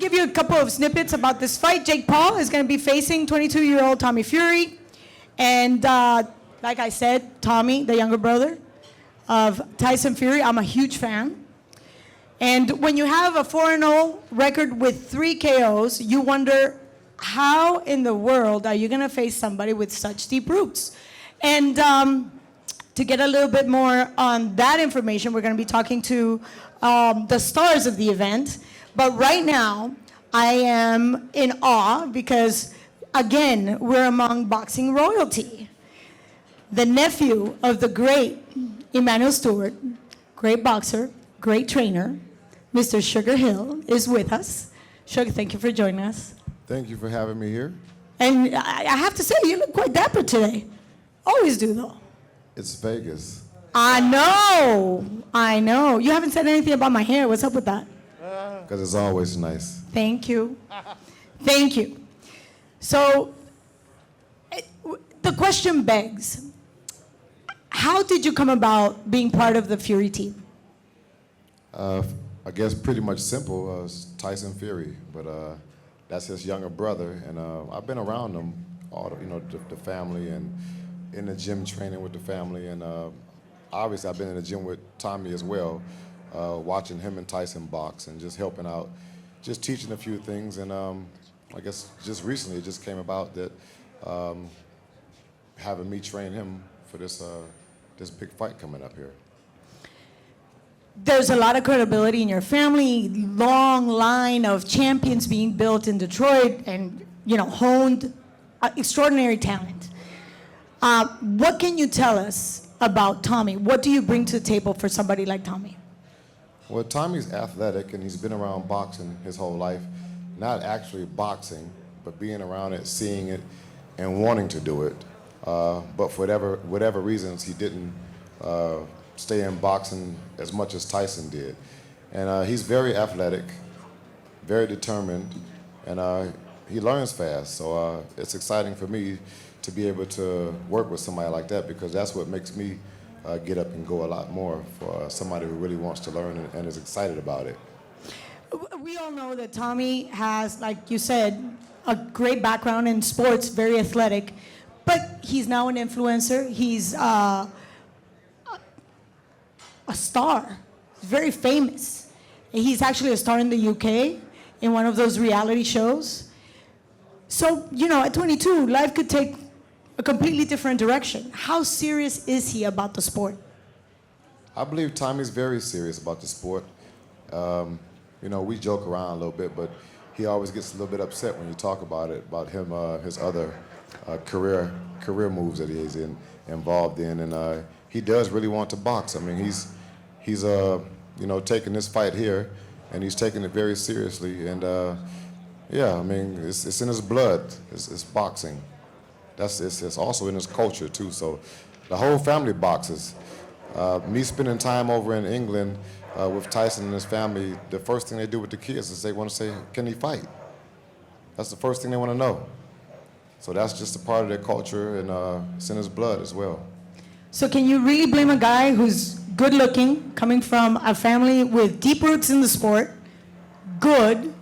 give you a couple of snippets about this fight, Jake Paul is going to be facing 22-year-old Tommy Fury. And like I said, Tommy, the younger brother of Tyson Fury, I'm a huge fan. And when you have a 4-0 record with 3 KOs, you wonder, how in the world are you going to face somebody with such deep roots? And to get a little bit more on that information, we're going to be talking to the stars of the event. But right now, I am in awe because, again, we're among boxing royalty. The nephew of the great Emmanuel Stewart, great boxer, great trainer, Mr. Sugar Hill, is with us. Sugar, thank you for joining us. Thank you for having me here. And I have to say, you look quite dapper today. Always do, though. It's Vegas. I know. You haven't said anything about my hair. What's up with that? Because it's always nice. Thank you. Thank you. So, the question begs, how did you come about being part of the Fury team? I guess pretty much simple. Tyson Fury, but that's his younger brother, and I've been around them, the family, and in the gym training with the family, and obviously I've been in the gym with Tommy as well, watching him and Tyson box and just helping out, just teaching a few things, and I guess just recently it just came about that having me train him for this big fight coming up here. There's a lot of credibility in your family, long line of champions being built in Detroit, and honed, extraordinary talent. What can you tell us about Tommy? What do you bring to the table for somebody like Tommy? Well, Tommy's athletic, and he's been around boxing his whole life. Not actually boxing, but being around it, seeing it, and wanting to do it. But for whatever reasons, he didn't stay in boxing as much as Tyson did. And he's very athletic, very determined, and he learns fast. So it's exciting for me to be able to work with somebody like that, because that's what makes me get up and go a lot more, for somebody who really wants to learn and is excited about it. We all know that Tommy has, like you said, a great background in sports, very athletic, but he's now an influencer. He's a star, very famous. He's actually a star in the UK in one of those reality shows. So, at 22, life could take a completely different direction. How serious is he about the sport? I believe Tommy's very serious about the sport. We joke around a little bit, but he always gets a little bit upset when you talk about it, about him, his other career moves that he's involved in, and he does really want to box. I mean, he's taking this fight here, and he's taking it very seriously, and it's in his blood. It's boxing. It's also in his culture too. So the whole family boxes. Me spending time over in England with Tyson and his family, the first thing they do with the kids is they want to say, can he fight? That's the first thing they want to know. So that's just a part of their culture, and it's in his blood as well. So can you really blame a guy who's good looking, coming from a family with deep roots in the sport, good,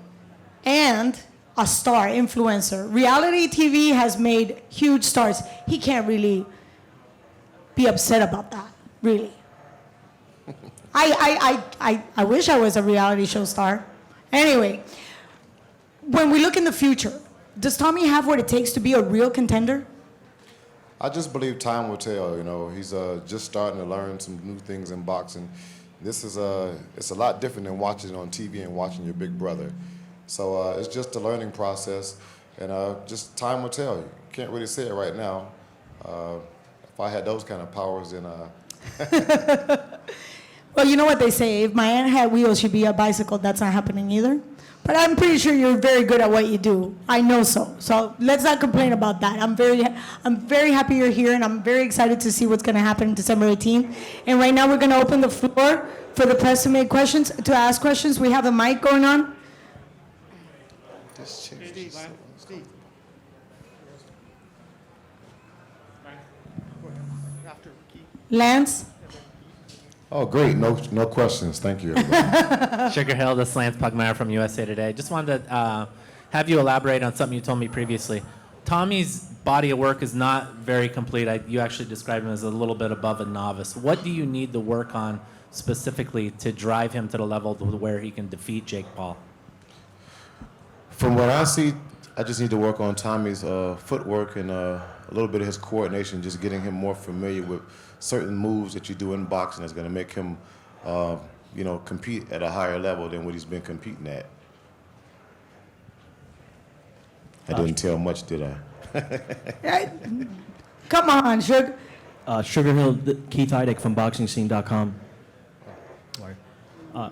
and a star, influencer? Reality TV has made huge stars. He can't really be upset about that, really. I wish I was a reality show star. Anyway, when we look in the future, does Tommy have what it takes to be a real contender? I just believe time will tell. He's just starting to learn some new things in boxing. This is it's a lot different than watching it on TV and watching your big brother. So it's just a learning process, and just time will tell. You can't really say it right now. If I had those kind of powers, then. Well, you know what they say, if my aunt had wheels, she'd be a bicycle. That's not happening either. But I'm pretty sure you're very good at what you do. I know so. So let's not complain about that. I'm very happy you're here, and I'm very excited to see what's going to happen December 18th. And right now we're going to open the floor for the press to make questions, to ask questions. We have a mic going on. Steve. Lance. Oh, great. No questions. Thank you, everybody. Sugar Hill, this is Lance Pugmire from USA Today. Just wanted to have you elaborate on something you told me previously. Tommy's body of work is not very complete. You actually described him as a little bit above a novice. What do you need to work on specifically to drive him to the level to where he can defeat Jake Paul? From what I see, I just need to work on Tommy's footwork and a little bit of his coordination, just getting him more familiar with certain moves that you do in boxing that's going to make him, compete at a higher level than what he's been competing at. I didn't tell much, did I? Come on, Sugar. Sugar Hill, Keith Heidick from BoxingScene.com.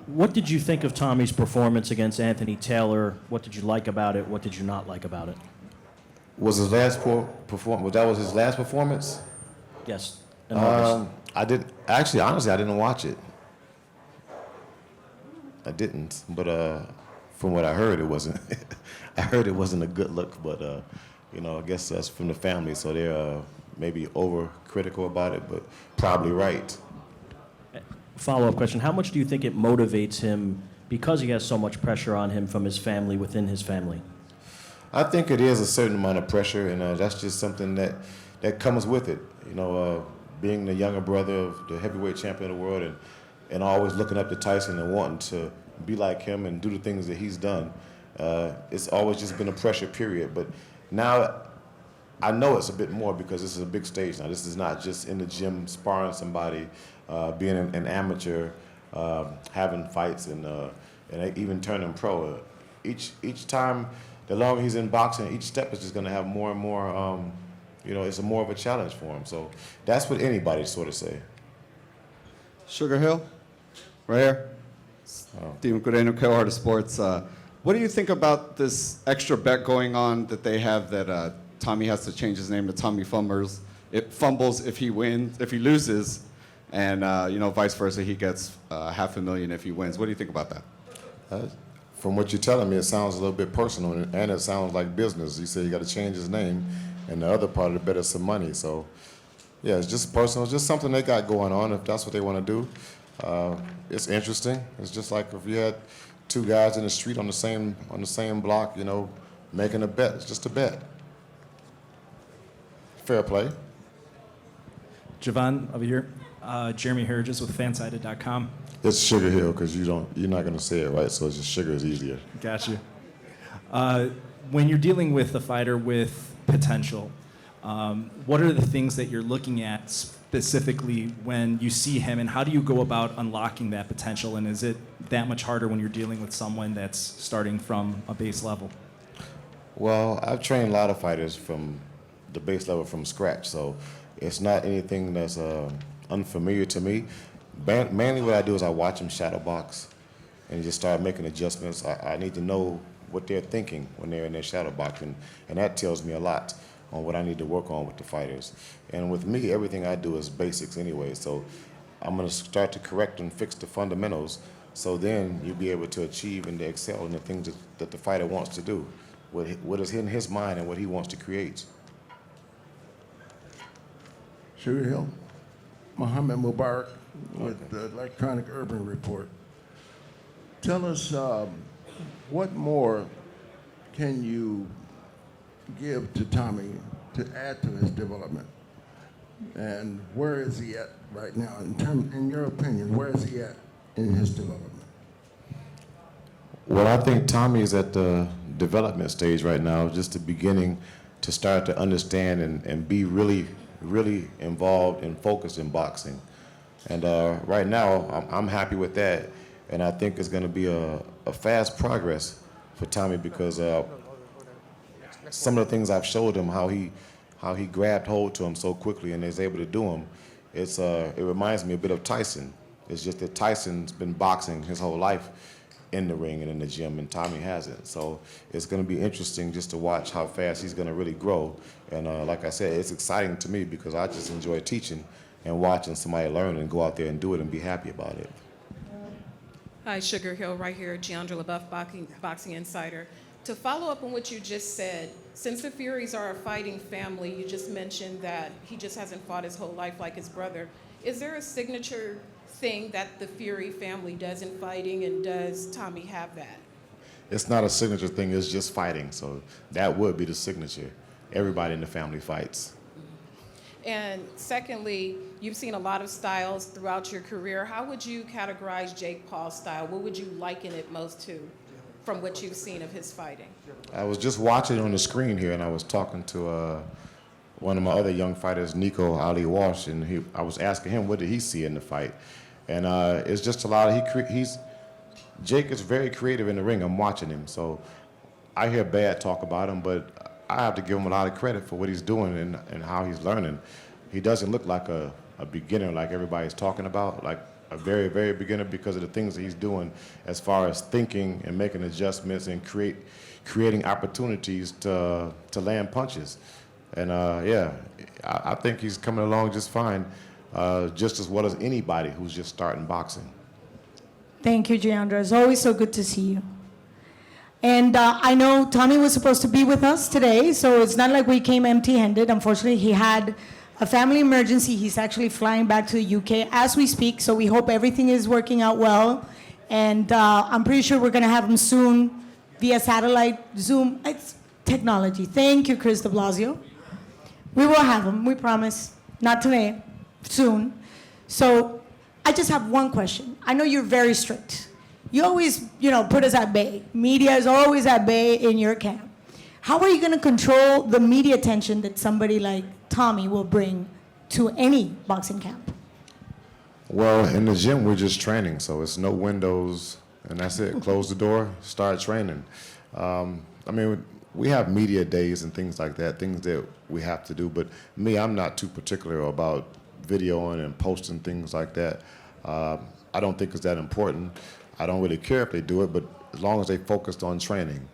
What did you think of Tommy's performance against Anthony Taylor? What did you like about it? What did you not like about it? Was his last performance? That was his last performance? Yes. In August. I did actually. Honestly, I didn't watch it. I didn't. But from what I heard, it wasn't. I heard it wasn't a good look. But I guess that's from the family, so they're maybe overcritical about it, but probably right. Follow-up question. How much do you think it motivates him because he has so much pressure on him from his family, within his family? I think it is a certain amount of pressure, and that's just something that comes with it. Being the younger brother of the heavyweight champion of the world and always looking up to Tyson and wanting to be like him and do the things that he's done. It's always just been a pressure period. But now I know it's a bit more because this is a big stage now. This is not just in the gym sparring somebody, being an amateur, having fights, and even turning pro. Each time, the longer he's in boxing, each step is just going to have more and more. It's more of a challenge for him. So that's what anybody sort of say. Sugar Hill, right here. Steven Coreno, Heart of Sports. What do you think about this extra bet going on that they have that Tommy has to change his name to Tommy Fumbles? It fumbles if he wins, if he loses, and vice versa, he gets $500,000 if he wins. What do you think about that? From what you're telling me, it sounds a little bit personal, and it sounds like business. You say you got to change his name, and the other part of the bet is some money. So, yeah, it's just personal. It's just something they got going on. If that's what they want to do, it's interesting. It's just like if you had two guys in the street on the same block, making a bet. It's just a bet. Fair play. Javon, over here. Jeremy Herges with Fansided.com. It's Sugar Hill because you're not going to say it right, so it's just Sugar is easier. Got you. When you're dealing with a fighter with potential, what are the things that you're looking at specifically when you see him, and how do you go about unlocking that potential? And is it that much harder when you're dealing with someone that's starting from a base level? Well, I've trained a lot of fighters from the base level from scratch, so it's not anything that's unfamiliar to me. Mainly what I do is I watch them shadow box and just start making adjustments. I need to know what they're thinking when they're in their shadow box, and that tells me a lot on what I need to work on with the fighters. And with me, everything I do is basics anyway, so I'm going to start to correct and fix the fundamentals, so then you'll be able to achieve and to excel in the things that the fighter wants to do, what is in his mind and what he wants to create. Sugar Hill, Mohammed Mubarak with the Electronic Urban Report. Tell us what more can you give to Tommy to add to his development? And where is he at right now? In your opinion, where is he at in his development? Well, I think Tommy is at the development stage right now, just the beginning to start to understand and be really involved and focused in boxing. And right now, I'm happy with that. And I think it's going to be a fast progress for Tommy because some of the things I've showed him, how he grabbed hold to him so quickly and is able to do them, it reminds me a bit of Tyson. It's just that Tyson's been boxing his whole life in the ring and in the gym, and Tommy hasn't. So it's going to be interesting just to watch how fast he's going to really grow. And like I said, it's exciting to me because I just enjoy teaching and watching somebody learn and go out there and do it and be happy about it. Hi, Sugar Hill, right here, Giandra LaBeouf, Boxing Insider. To follow up on what you just said, since the Furies are a fighting family, you just mentioned that he just hasn't fought his whole life like his brother. Is there a signature thing that the Fury family does in fighting, and does Tommy have that? It's not a signature thing, it's just fighting. So that would be the signature. Everybody in the family fights. And secondly, you've seen a lot of styles throughout your career. How would you categorize Jake Paul's style? What would you liken it most to from what you've seen of his fighting? I was just watching on the screen here, and I was talking to one of my other young fighters, Nico Ali Walsh, and I was asking him what did he see in the fight. And it's just a lot of, Jake is very creative in the ring. I'm watching him, so I hear bad talk about him, but I have to give him a lot of credit for what he's doing and how he's learning. He doesn't look like a beginner like everybody's talking about, like a very, very beginner, because of the things that he's doing as far as thinking and making adjustments and creating opportunities to land punches. And yeah, I think he's coming along just fine, just as well as anybody who's just starting boxing. Thank you, Giandra. It's always so good to see you. And I know Tommy was supposed to be with us today, so it's not like we came empty-handed. Unfortunately, he had a family emergency. He's actually flying back to the UK as we speak, so we hope everything is working out well. And I'm pretty sure we're going to have him soon via satellite, Zoom. It's technology. Thank you, Chris de Blasio. We will have him, we promise. Not today, soon. So I just have one question. I know you're very strict. You always, put us at bay. Media is always at bay in your camp. How are you going to control the media attention that somebody like Tommy will bring to any boxing camp? Well, in the gym, we're just training, so it's no windows, and that's it. Close the door, start training. I mean, we have media days and things like that, things that we have to do, but me, I'm not too particular about videoing and posting things like that. I don't think it's that important. I don't really care if they do it, but as long as they focused on training.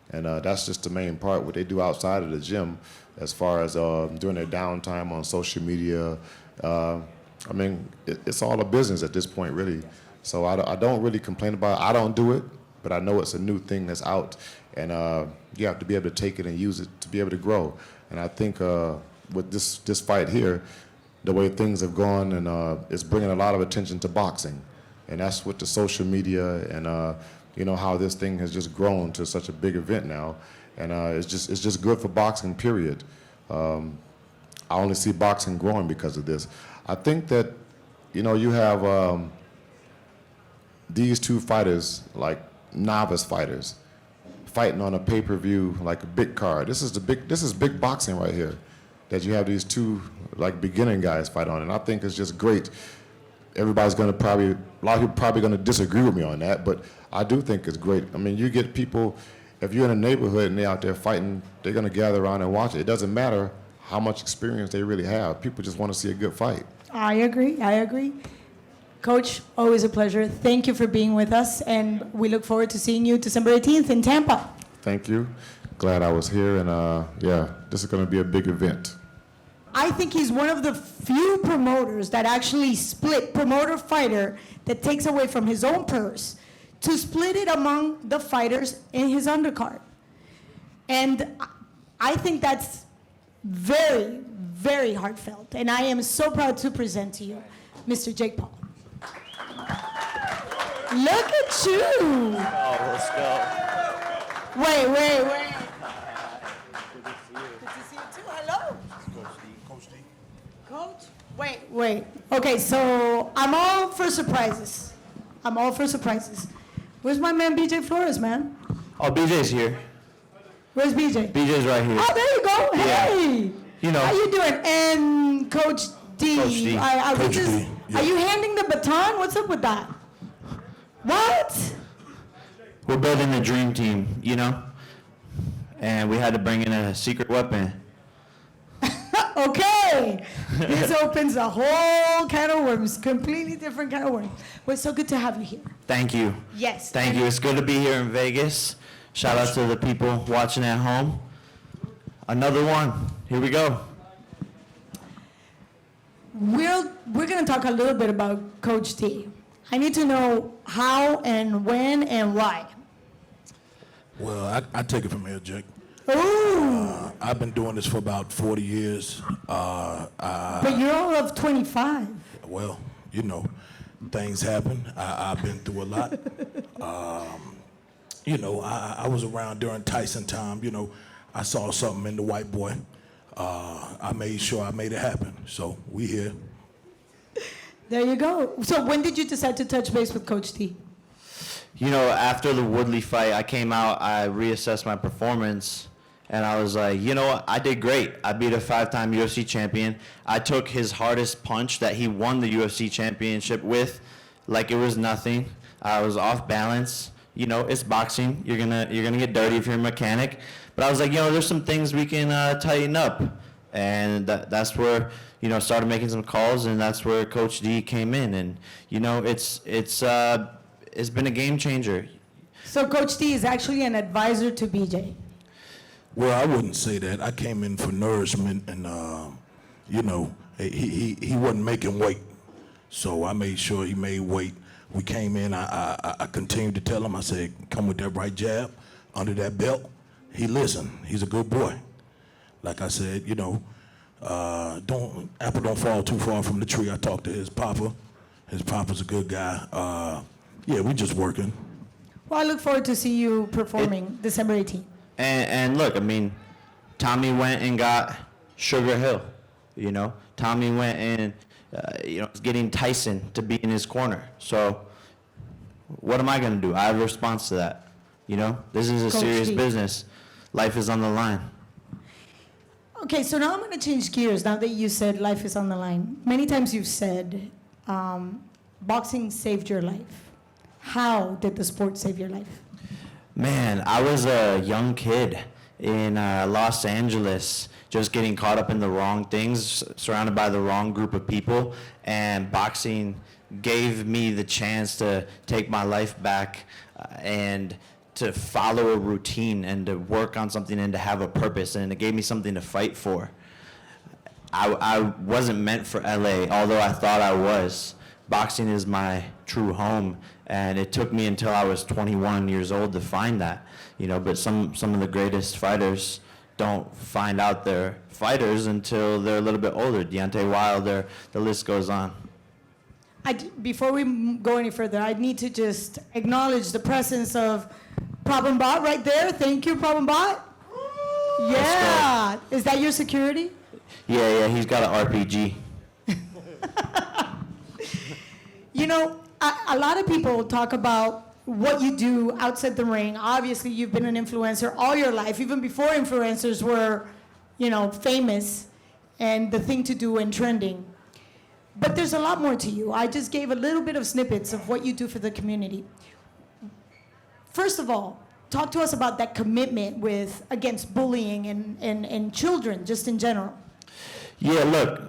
And that's just the main part, what they do outside of the gym, as far as during their downtime on social media. I mean, it's all a business at this point, really. So I don't really complain about it. I don't do it, but I know it's a new thing that's out. And you have to be able to take it and use it to be able to grow. And I think with this fight here, the way things have gone, and it's bringing a lot of attention to boxing. And that's with the social media and how this thing has just grown to such a big event now. And it's just good for boxing, period. I only see boxing growing because of this. I think that, you have these two fighters, like novice fighters, fighting on a pay-per-view, like a big card. This is big boxing right here, that you have these two, like, beginning guys fight on. And I think it's just great. Everybody's going to a lot of people probably going to disagree with me on that, but I do think it's great. I mean, you get people, if you're in a neighborhood and they're out there fighting, they're going to gather around and watch it. It doesn't matter how much experience they really have. People just want to see a good fight. I agree. Coach, always a pleasure. Thank you for being with us, and we look forward to seeing you December 18th in Tampa. Thank you. Glad I was here, and yeah, this is going to be a big event. I think he's one of the few promoters that actually split promoter-fighter, that takes away from his own purse to split it among the fighters in his undercard. And I think that's very, very heartfelt. And I am so proud to present to you Mr. Jake Paul. Look at you. Oh, let's go. Wait. Good to see you too. Hello. Coach? Wait. Okay, so I'm all for surprises. Where's my man BJ Flores, man? Oh, BJ's here. Where's BJ? BJ's right here. Oh, there you go. Yeah. Hey. You know. How you doing? And Coach D. Coach D. Are you handing the baton? What's up with that? What? We're building a dream team, and we had to bring in a secret weapon. Okay. This opens a whole can of worms, completely different kind of worms. Well, it's so good to have you here. Thank you. Yes. Thank you. It's good to be here in Vegas. Shout out to the people watching at home. Another one. Here we go. We're going to talk a little bit about Coach T. I need to know how and when and why. Well, I take it from here, Jake. Ooh. I've been doing this for about 40 years. But you're all of 25. Well, things happen. I've been through a lot. You know, I was around during Tyson time. You know, I saw something in the white boy. I made sure I made it happen. So we here. There you go. So when did you decide to touch base with Coach T? You know, after the Woodley fight, I came out, I reassessed my performance, and I was like, you know what, I did great. I beat a 5-time UFC champion. I took his hardest punch that he won the UFC championship with like it was nothing. I was off balance. You know, it's boxing. You're gonna get dirty if you're a mechanic. But I was like, you know, there's some things we can tighten up. And that's where, you know, started making some calls, and that's where Coach D came in. And, you know, it's been a game changer. So Coach T is actually an advisor to BJ. Well, I wouldn't say that. I came in for nourishment, and you know, he wasn't making weight, so I made sure he made weight. We came in. I continued to tell him. I said, "Come with that right jab, under that belt." He listened. He's a good boy. Like I said, you know, apple don't fall too far from the tree. I talked to his papa. His papa's a good guy. Yeah, we just working. Well, I look forward to see you performing December 18th. And look, I mean, Tommy went and got Sugar Hill. You know, Tommy went and you know, getting Tyson to be in his corner. So, what am I gonna do? I have a response to that. You know, this is a Coach serious D. business. Life is on the line. Okay, so now I'm going to change gears now that you said life is on the line. Many times you've said boxing saved your life. How did the sport save your life? Man, I was a young kid in Los Angeles, just getting caught up in the wrong things, surrounded by the wrong group of people, and boxing gave me the chance to take my life back and to follow a routine and to work on something and to have a purpose, and it gave me something to fight for. I wasn't meant for LA, although I thought I was. Boxing is my true home, and it took me until I was 21 years old to find that. You know, but some of the greatest fighters don't find out they're fighters until they're a little bit older. Deontay Wilder, the list goes on. Before we go any further, I need to just acknowledge the presence of Problem Bot right there. Thank you, Problem Bot. Yeah. Is that your security? Yeah, he's got an RPG. You know, a lot of people talk about what you do outside the ring. Obviously, you've been an influencer all your life, even before influencers were, you know, famous and the thing to do and trending. But there's a lot more to you. I just gave a little bit of snippets of what you do for the community. First of all, talk to us about that commitment against bullying and children, just in general. Yeah, look,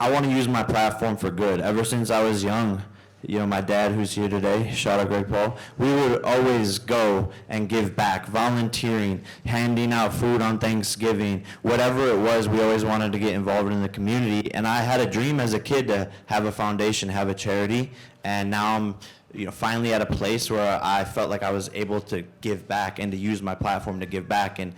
I want to use my platform for good. Ever since I was young, you know, my dad, who's here today, shout out Greg Paul, we would always go and give back, volunteering, handing out food on Thanksgiving, whatever it was, we always wanted to get involved in the community. And I had a dream as a kid to have a foundation, have a charity, and now I'm, you know, finally at a place where I felt like I was able to give back and to use my platform to give back. And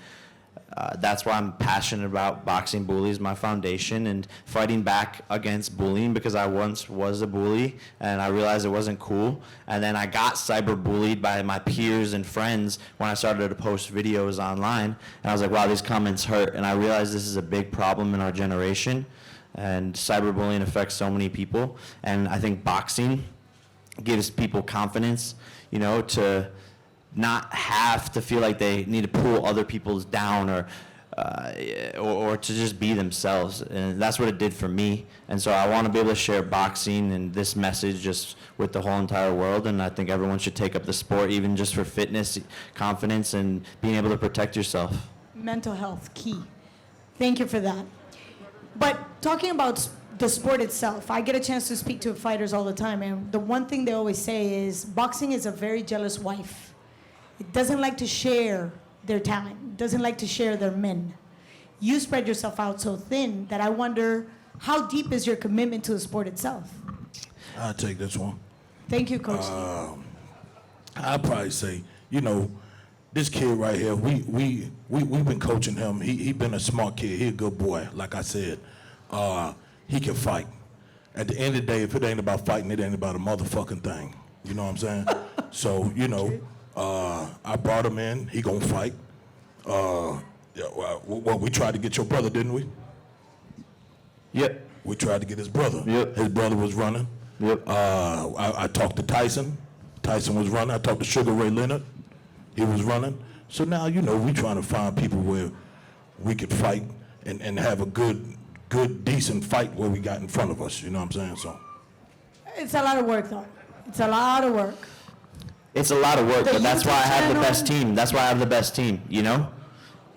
that's why I'm passionate about Boxing Bullies, my foundation, and fighting back against bullying, because I once was a bully and I realized it wasn't cool. And then I got cyberbullied by my peers and friends when I started to post videos online. And I was like, wow, these comments hurt. And I realized this is a big problem in our generation. And cyberbullying affects so many people. And I think boxing gives people confidence, you know, to not have to feel like they need to pull other people's down or to just be themselves. And that's what it did for me. And so I want to be able to share boxing and this message just with the whole entire world. And I think everyone should take up the sport, even just for fitness, confidence, and being able to protect yourself. Mental health, key. Thank you for that. But talking about the sport itself, I get a chance to speak to fighters all the time, and the one thing they always say is boxing is a very jealous wife. It doesn't like to share their talent. It doesn't like to share their men. You spread yourself out so thin that I wonder, how deep is your commitment to the sport itself? I'll take this one. Thank you, Coach. I'll probably say, you know, this kid right here, we've been coaching him. He been a smart kid. He a good boy, like I said. He can fight. At the end of the day, if it ain't about fighting, it ain't about a motherfucking thing. You know what I'm saying? So, I brought him in. He gonna fight. Well, we tried to get your brother, didn't we? Yep. We tried to get his brother. Yep. His brother was running. Yep. I talked to Tyson. Tyson was running. I talked to Sugar Ray Leonard. He was running. So now, we trying to find people where we could fight and have a good, decent fight where we got in front of us. You know what I'm saying? So. It's a lot of work, though. It's a lot of work. It's a lot of work, but that's YouTube why I have the channel. best team. That's why I have the best team,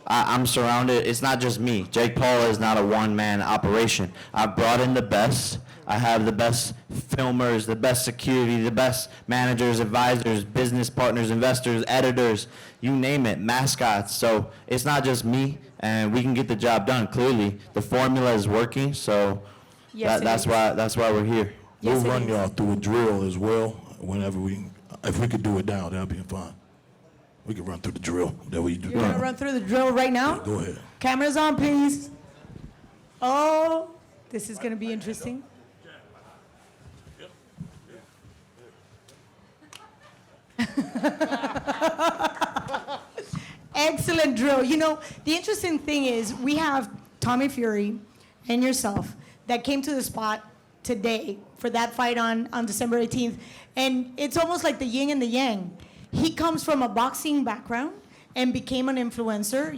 I'm surrounded. It's not just me. Jake Paul is not a one-man operation. I've brought in the best. I have the best filmers, the best security, the best managers, advisors, business partners, investors, editors, you name it, mascots. So it's not just me, and we can get the job done. Clearly, the formula is working, so Yes, that's why we're here. Yes, We'll it run is. y'all through a drill as well if we could do it now, that'll be fine. We could run through the drill. That way you do. You're going to run through the drill right now? Go ahead. Cameras on, please. Oh, this is going to be interesting. Excellent drill. The interesting thing is we have Tommy Fury and yourself that came to the spot today for that fight on December 18th. And it's almost like the yin and the yang. He comes from a boxing background and became an influencer,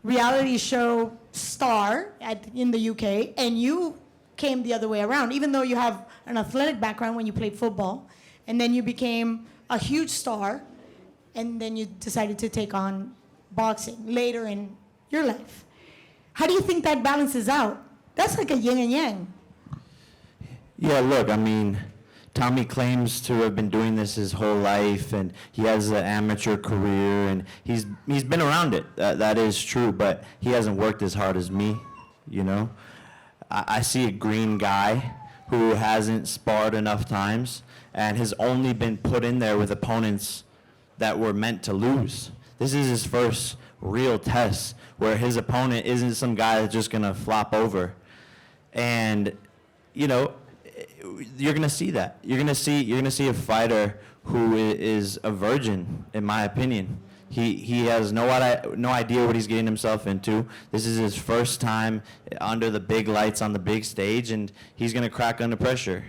reality show star in the UK. And you came the other way around, even though you have an athletic background when you played football. And then you became a huge star. And then you decided to take on boxing later in your life. How do you think that balances out? That's like a yin and yang. Yeah, look, Tommy claims to have been doing this his whole life, and he has an amateur career, and he's been around it. That is true, but he hasn't worked as hard as me, I see a green guy who hasn't sparred enough times and has only been put in there with opponents that were meant to lose. This is his first real test where his opponent isn't some guy that's just gonna flop over. And, you're gonna see that. You're gonna see a fighter who is a virgin, in my opinion. He has no idea what he's getting himself into. This is his first time under the big lights on the big stage, and he's gonna crack under pressure.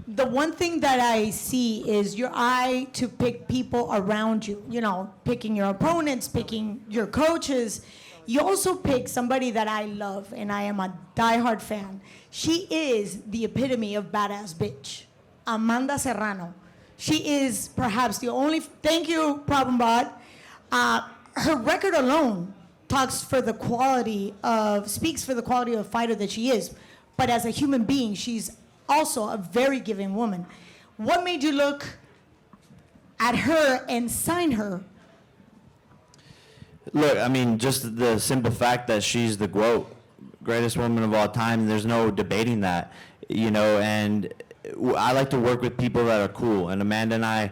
The one thing that I see is your eye to pick people around you, picking your opponents, picking your coaches. You also pick somebody that I love, and I am a diehard fan. She is the epitome of badass bitch, Amanda Serrano. She is perhaps the only, thank you, Problem Bot. Her record alone speaks for the quality of fighter that she is. But as a human being, she's also a very giving woman. What made you look at her and sign her? Look, just the simple fact that she's the greatest woman of all time, there's no debating that, and I like to work with people that are cool, and Amanda and I,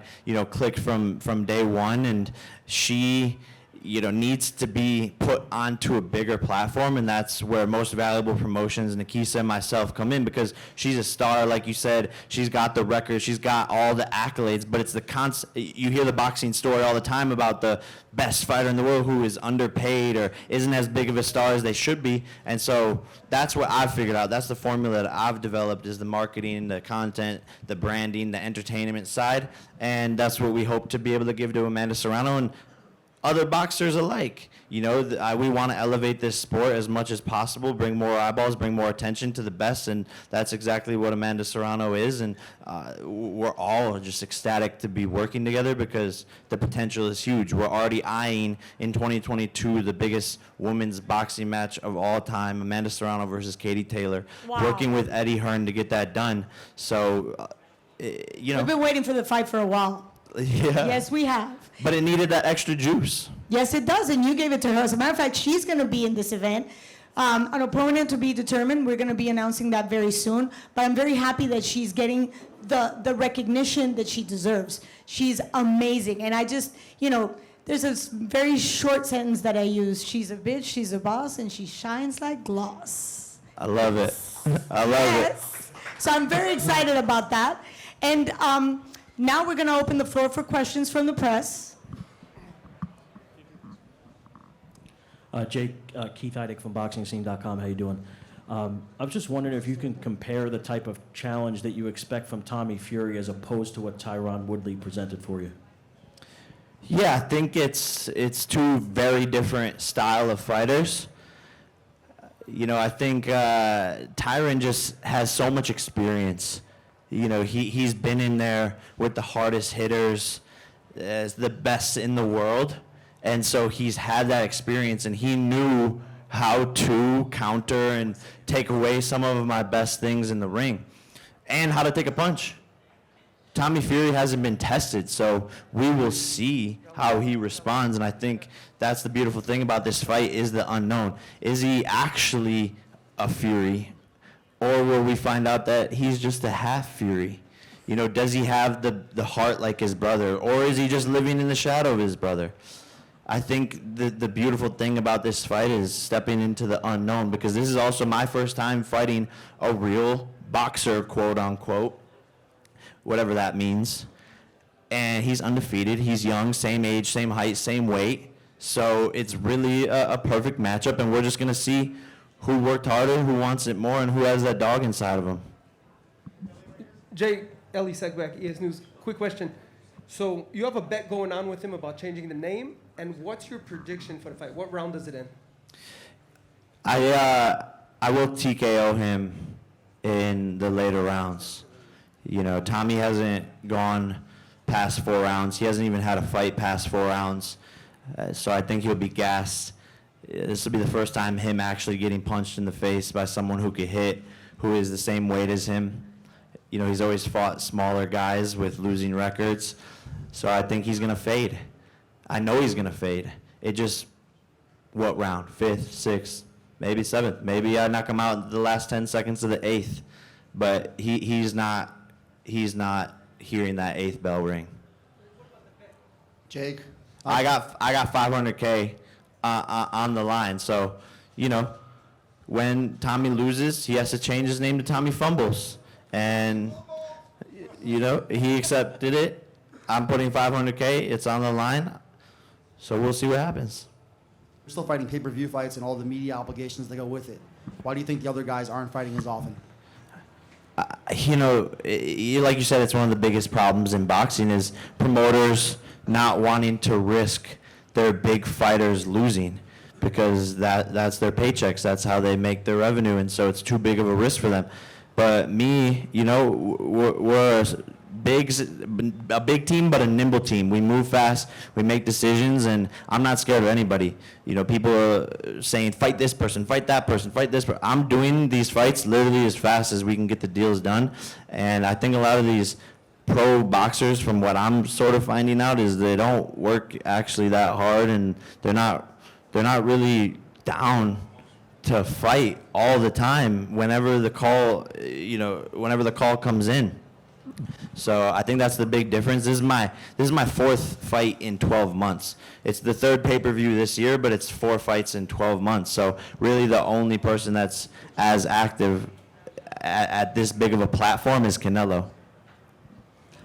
clicked from day one, and she, needs to be put onto a bigger platform, and that's where Most Valuable Promotions, Nikisa and myself come in, because she's a star, like you said. She's got the record, she's got all the accolades, but it's the you hear the boxing story all the time about the best fighter in the world who is underpaid or isn't as big of a star as they should be, and so that's what I've figured out. That's the formula that I've developed, is the marketing, the content, the branding, the entertainment side, and that's what we hope to be able to give to Amanda Serrano and other boxers alike. We want to elevate this sport as much as possible, bring more eyeballs, bring more attention to the best, and that's exactly what Amanda Serrano is, and we're all just ecstatic to be working together because the potential is huge. We're already eyeing in 2022 the biggest women's boxing match of all time, Amanda Serrano versus Katie Taylor. Wow. Working with Eddie Hearn to get that done. So, We've been waiting for the fight for a while. Yeah. Yes, we have. But it needed that extra juice. Yes, it does, and you gave it to her. As a matter of fact, she's going to be in this event. An opponent to be determined. We're going to be announcing that very soon. But I'm very happy that she's getting the recognition that she deserves. She's amazing. And I just, there's a very short sentence that I use. She's a bitch, she's a boss, and she shines like gloss. I love it. I love it. Yes. So I'm very excited about that. And now we're going to open the floor for questions from the press. Jake, Keith Heidick from BoxingScene.com. How you doing? I was just wondering if you can compare the type of challenge that you expect from Tommy Fury as opposed to what Tyron Woodley presented for you. Yeah, I think it's two very different style of fighters. You know, I think Tyron just has so much experience. You know, he's been in there with the hardest hitters, as the best in the world, and so he's had that experience, and he knew how to counter and take away some of my best things in the ring, and how to take a punch. Tommy Fury hasn't been tested, so we will see how he responds, and I think that's the beautiful thing about this fight is the unknown. Is he actually a Fury, or will we find out that he's just a half Fury? You know, does he have the heart like his brother, or is he just living in the shadow of his brother? I think the beautiful thing about this fight is stepping into the unknown, because this is also my first time fighting a real boxer, quote unquote, whatever that means. And he's undefeated, he's young, same age, same height, same weight. So it's really a perfect matchup, and we're just gonna see who worked harder, who wants it more, and who has that dog inside of him. Jay, Ellie Segback, ES News. Quick question. So you have a bet going on with him about changing the name, and what's your prediction for the fight? What round does it end? I will TKO him in the later rounds. You know, Tommy hasn't gone past 4 rounds. He hasn't even had a fight past 4 rounds. So I think he'll be gassed. This will be the first time him actually getting punched in the face by someone who could hit, who is the same weight as him. You know, he's always fought smaller guys with losing records. So I think he's going to fade. I know he's going to fade. It just, what round? 5th, 6th, maybe 7th. Maybe I knock him out in the last 10 seconds of the 8th. But he's not hearing that 8th bell ring. Jake? I got $500K on the line. So, you know, when Tommy loses, he has to change his name to Tommy Fumbles. And, you know, he accepted it. I'm putting $500K. It's on the line. So we'll see what happens. You're still fighting pay-per-view fights and all the media obligations that go with it. Why do you think the other guys aren't fighting as often? You know, like you said, it's one of the biggest problems in boxing is promoters not wanting to risk their big fighters losing, because that's their paychecks. That's how they make their revenue, and so it's too big of a risk for them. But me, you know, we're a big team, but a nimble team. We move fast, we make decisions, and I'm not scared of anybody. You know, people are saying, fight this person, fight that person, fight this person. I'm doing these fights literally as fast as we can get the deals done. And I think a lot of these pro boxers, from what I'm sort of finding out, is they don't work actually that hard, and they're not really down to fight all the time whenever the call, whenever the call comes in. So I think that's the big difference. This is my 4th fight in 12 months. It's the 3rd pay-per-view this year, but it's 4 fights in 12 months. So really the only person that's as active at this big of a platform is Canelo.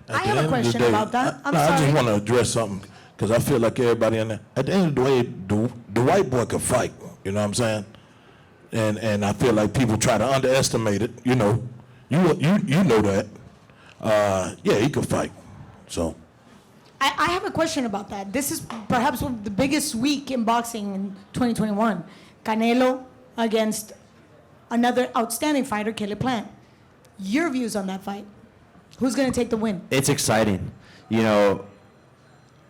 I have a question about that. I'm I sorry. just want to address something, because I feel like everybody in there, at the end of the day, the white boy can fight, you know what I'm saying? And I feel like people try to underestimate it, you know. You know that. Yeah, he could fight. So I have a question about that. This is perhaps one of the biggest week in boxing in 2021. Canelo against another outstanding fighter, Caleb Plant. Your views on that fight? Who's going to take the win? It's exciting. You know,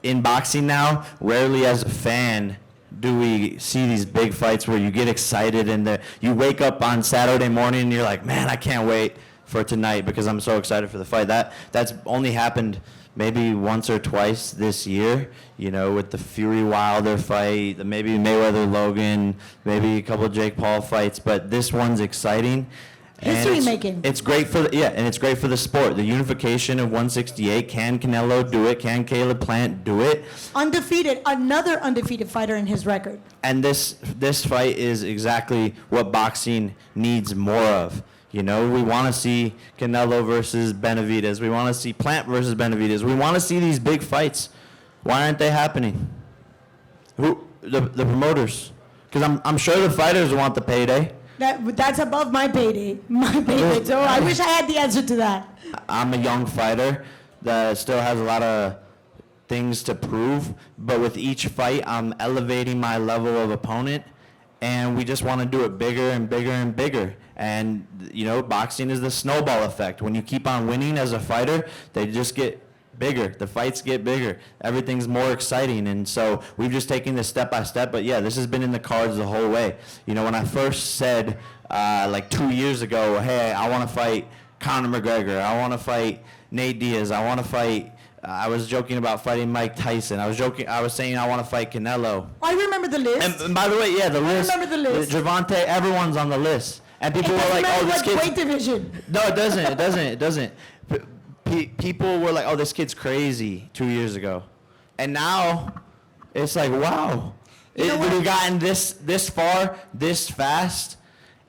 in boxing now, rarely as a fan do we see these big fights where you get excited and you wake up on Saturday morning and you're like, man, I can't wait for tonight because I'm so excited for the fight. That's only happened maybe once or twice this year, you know, with the Fury Wilder fight, maybe Mayweather Logan, maybe a couple of Jake Paul fights, but this one's exciting. History making. It's great for and it's great for the sport. The unification of 168. Can Canelo do it? Can Caleb Plant do it? Undefeated, another undefeated fighter in his record. And this fight is exactly what boxing needs more of. You know, we want to see Canelo versus Benavidez. We want to see Plant versus Benavidez. We want to see these big fights. Why aren't they happening? Who the promoters? Because I'm sure the fighters want the payday. That's above my payday. My payday. So I wish I had the answer to that. I'm a young fighter that still has a lot of things to prove, but with each fight, I'm elevating my level of opponent, and we just want to do it bigger and bigger and bigger. And, you know, boxing is the snowball effect. When you keep on winning as a fighter, they just get bigger. The fights get bigger. Everything's more exciting. And so we've just taken this step by step. But, yeah, this has been in the cards the whole way. You know, when I first said, like 2 years ago, hey, I want to fight Conor McGregor. I want to fight Nate Diaz. I want to fight I was joking about fighting Mike Tyson. I was saying I want to fight Canelo. I remember the list. And by the way, yeah, the list. I remember the list. Javante, everyone's on the list. And people were like, oh, this kid's... weight division. No, it doesn't. People were like, oh, this kid's crazy 2 years ago. And now, it's like, wow. We've gotten this far, this fast,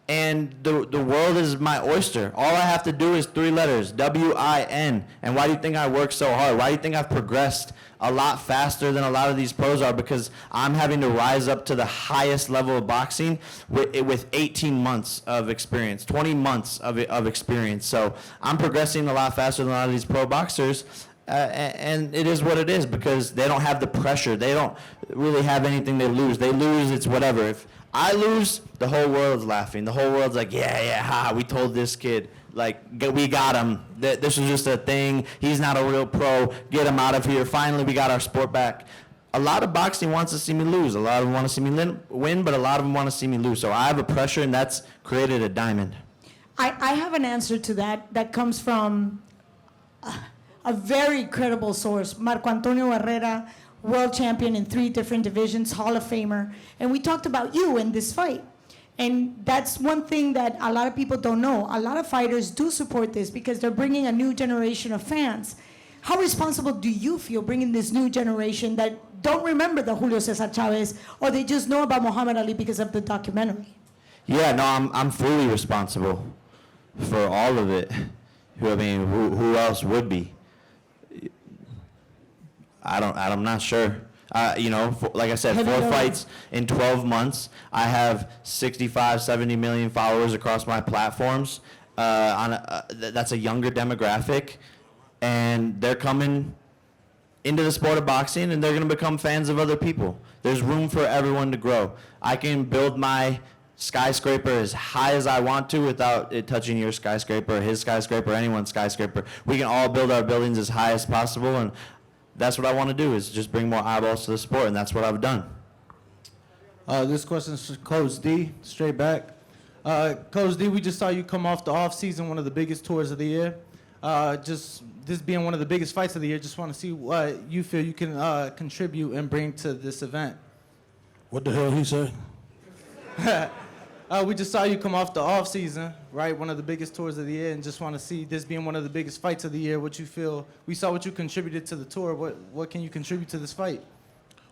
and the world is my oyster. All I have to do is 3 letters, W-I-N. And why do you think I work so hard? Why do you think I've progressed a lot faster than a lot of these pros are? Because I'm having to rise up to the highest level of boxing with 18 months of experience, 20 months of experience. So I'm progressing a lot faster than a lot of these pro boxers. And it is what it is because they don't have the pressure. They don't really have anything they lose. They lose, it's whatever. If I lose, the whole world's laughing. The whole world's like, yeah, we told this kid. Like, we got him. This was just a thing. He's not a real pro. Get him out of here. Finally, we got our sport back. A lot of boxing wants to see me lose. A lot of them want to see me win, but a lot of them want to see me lose. So I have a pressure, and that's created a diamond. I have an answer to that comes from a very credible source, Marco Antonio Herrera, world champion in 3 different divisions, Hall of Famer. And we talked about you in this fight. And that's one thing that a lot of people don't know. A lot of fighters do support this because they're bringing a new generation of fans. How responsible do you feel bringing this new generation that don't remember the Julio Cesar Chavez, or they just know about Muhammad Ali because of the documentary? Yeah, no, I'm fully responsible for all of it. Who else would be? I'm not sure. Like I said, 4 fights in 12 months. I have 65, 70 million followers across my platforms. That's a younger demographic, and they're coming into the sport of boxing, and they're going to become fans of other people. There's room for everyone to grow. I can build my skyscraper as high as I want to without it touching your skyscraper, his skyscraper, anyone's skyscraper. We can all build our buildings as high as possible, and that's what I want to do, is just bring more eyeballs to the sport, and that's what I've done. This question is for Coach D, straight back. Coach D, we just saw you come off the off-season, one of the biggest tours of the year. Just this being one of the biggest fights of the year, just want to see what you feel you can contribute and bring to this event. What the hell he said? We just saw you come off the off-season, right? One of the biggest tours of the year, and just want to see this being one of the biggest fights of the year. What you feel? We saw what you contributed to the tour. What can you contribute to this fight?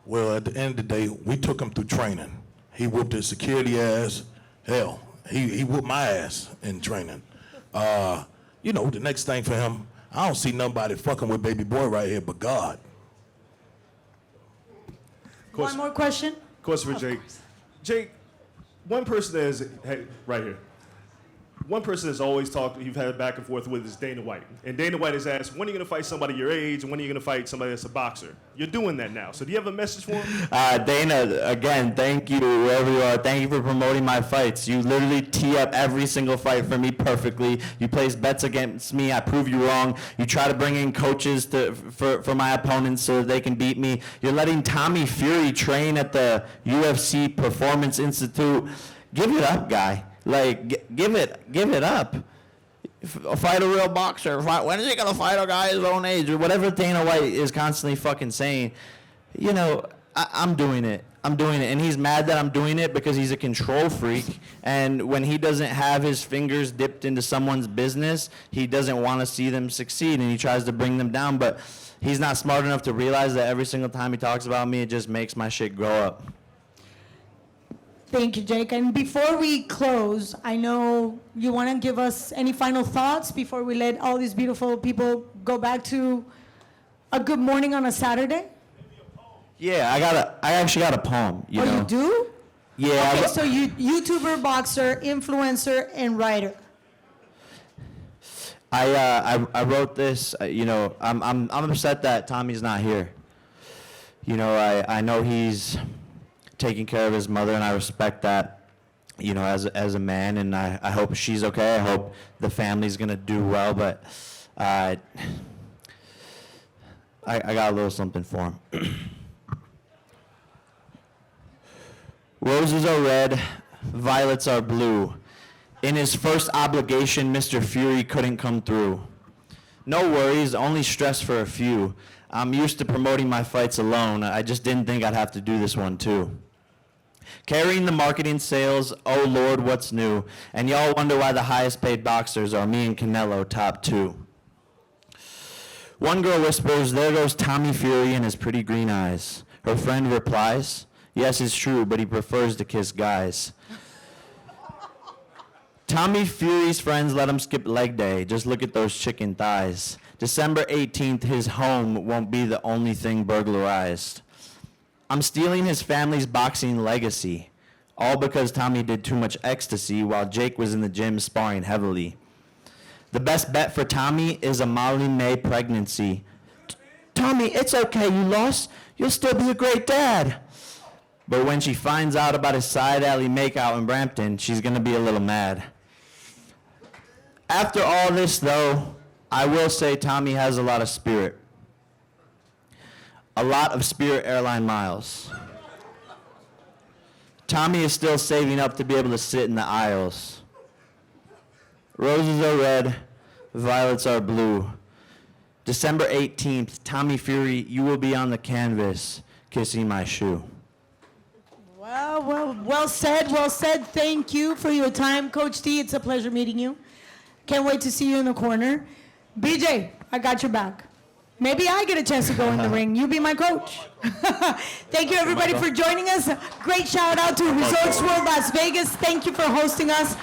Well, at the end of the day, we took him through training. He whooped his security ass. Hell, he whooped my ass in training. The next thing for him, I don't see nobody fucking with baby boy right here but God. One more question? Question for Jake. Jake, one person that is, right here. One person that's always talked, you've had a back and forth with is Dana White. And Dana White has asked, when are you going to fight somebody your age, and when are you going to fight somebody that's a boxer? You're doing that now. So do you have a message for him? Dana, again, thank you, wherever you are. Thank you for promoting my fights. You literally tee up every single fight for me perfectly. You place bets against me. I prove you wrong. You try to bring in coaches for my opponents so that they can beat me. You're letting Tommy Fury train at the UFC Performance Institute. Give it up, guy. Like, give it up. Fight a real boxer. When is he going to fight a guy his own age? Or whatever Dana White is constantly fucking saying. I'm doing it. I'm doing it. And he's mad that I'm doing it because he's a control freak. And when he doesn't have his fingers dipped into someone's business, he doesn't want to see them succeed, and he tries to bring them down. But he's not smart enough to realize that every single time he talks about me, it just makes my shit grow up. Thank you, Jake. And before we close, I know you want to give us any final thoughts before we let all these beautiful people go back to a good morning on a Saturday? Yeah, I actually got a poem. You know? You do? Yeah. Okay, so you YouTuber, boxer, influencer, and writer. I wrote this. You know, I'm upset that Tommy's not here. You know, I know he's taking care of his mother, and I respect that. You know, as a man, and I hope she's okay. I hope the family's gonna do well. But I got a little something for him. Roses are red, violets are blue. In his first obligation, Mr. Fury couldn't come through. No worries, only stress for a few. I'm used to promoting my fights alone. I just didn't think I'd have to do this one too. Carrying the marketing sales, oh Lord, what's new? And y'all wonder why the highest paid boxers are me and Canelo, top 2. One girl whispers, there goes Tommy Fury in his pretty green eyes. Her friend replies, yes, it's true, but he prefers to kiss guys. Tommy Fury's friends let him skip leg day. Just look at those chicken thighs. December 18th, his home won't be the only thing burglarized. I'm stealing his family's boxing legacy, all because Tommy did too much ecstasy while Jake was in the gym sparring heavily. The best bet for Tommy is a Molly May pregnancy. Tommy, it's okay, you lost. You'll still be a great dad. But when she finds out about his side alley makeout in Brampton, she's going to be a little mad. After all this, though, I will say Tommy has a lot of spirit. A lot of Spirit airline miles. Tommy is still saving up to be able to sit in the aisles. Roses are red, violets are blue. December 18th, Tommy Fury, you will be on the canvas, kissing my shoe. Well said, well said. Thank you for your time, Coach T. It's a pleasure meeting you. Can't wait to see you in the corner. BJ, I got your back. Maybe I get a chance to go in the ring. You be my coach. Thank you, everybody, for joining us. Great shout out to Resorts World Las Vegas. Thank you for hosting us.